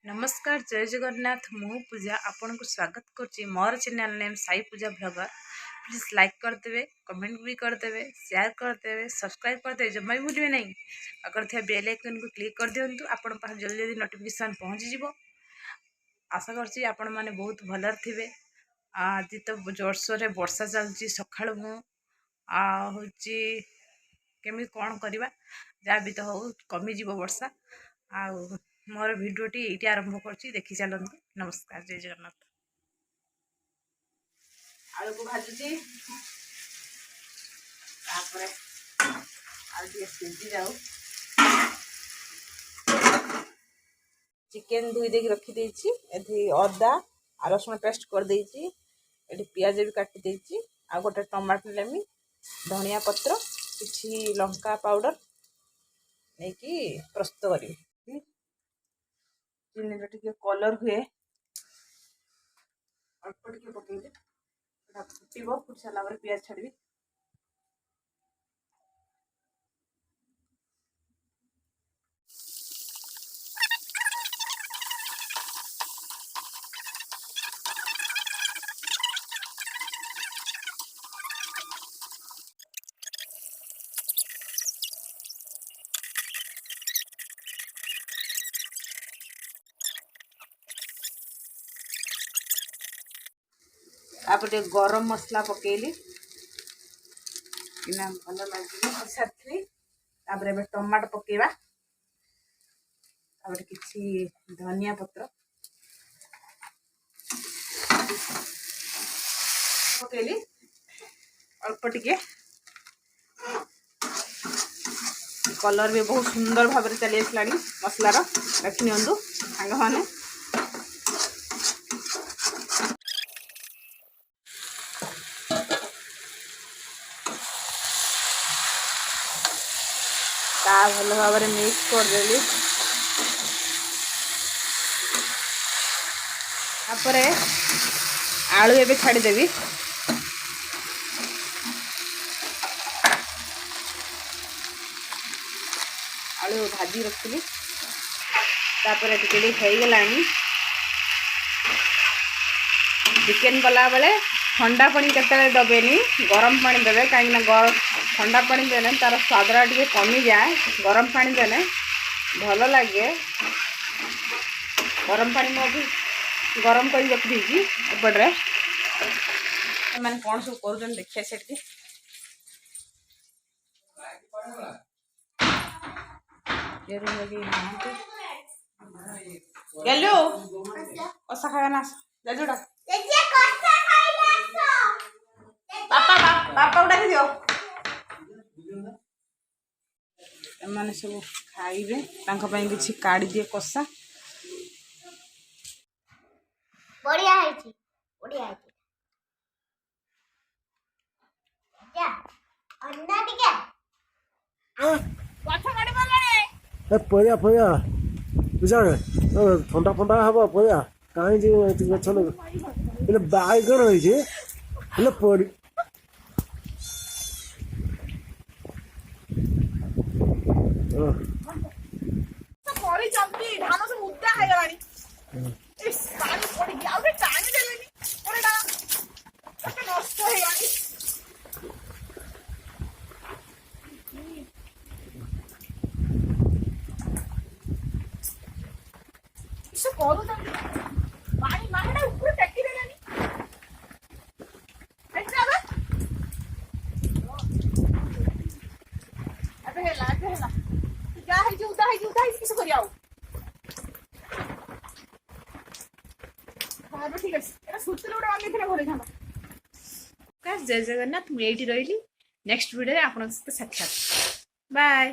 नमस्कार जय जगन्नाथ मु पूजा आपन को स्वागत करछि मोर channel name Sai Puja blogger. Please like करदेवे, कमेंट भी करदेवे, शेयर करदेवे, सब्सक्राइब करदेवे, जमा भी भूलिए नहीं। अगर थे बेल आइकन को क्लिक कर दियंतु आपन पास जल्दी जल्दी नोटिफिकेशन पहुंची जिवो। आशा करछि आपन माने बहुत भलर थिबे। आज तो जोरसोर रे वर्षा चलछि सखाळु मु होछि केमी कोन करबा जा भी तो हो कमी जीवो वर्षा आ मोर भिडियोटी ये आरंभ करछि देखि चलंतु। नमस्कार जय जगन्नाथ। आलू को भाजुछि तापरे आलू सिझी जाऊ चिकन धुई देकी रखी देछि एथि अदा आ रसुण पेस्ट कर देछि एथि प्याज भी काटी देछि आ गोटे टमाटर लेमी धनिया पत्र किछि लंका पाउडर नेकी प्रस्तुत करी चिनी टे कलर हुए अल्प टे पकईदे फुटब फुट सारा पियाज छाड़ी आपटे गरम मसला पकेली कि भल लगे सारे टमाटो पकेवा किसी धनिया पत्र पकेली अल्प टिके कलर भी बहुत सुंदर भाव में चली आसला मसलार देखी नियंतु सांग मैंने भल भाव में मिक्स करदेली आलू एवं छाड़देवी आलू भाजी रखी होगला चिकेन कला बेले ठंडा पानी केते दबेनी गरम पानी देवे कहीं ठंडा पानी देने तार स्वाद टे कमी जाए गरम पानी देने भल लगे गरम पानी मैं भी गरम कर रखी एपटे मैंने कौन सब कर देखिए से गलु कसा खाया ना जोड़ा पापा पापा डाक दियो मैंने सब खाइबे किसी काढ़ी दिए कषा बढ़िया है जी बढ़िया है क्या अन्ना टिके कथा काढी बोलले ए पया पया बुझाने ठंडा ठंडा हवा पया काई जे गछन એટલે બાઈગણ હોય છે એટલે પડી परी जल्दी धान सब उद्दा है गलानी इस पानी पड़ी गया अबे टाइम देलेनी ओरेडा तो नष्ट है गलानी इसे करू जल्दी पानी मारना ऊपर टेकी देलेनी ऐसे अबे हेला क्या है जो उदा है किसे करियाओ हाँ तो ठीक है एरा सुतले उडा आगे थे घरे थाना जय जगन्नाथ मुझे रही नेक्स्ट वीडियो आपन साक्षात बाय।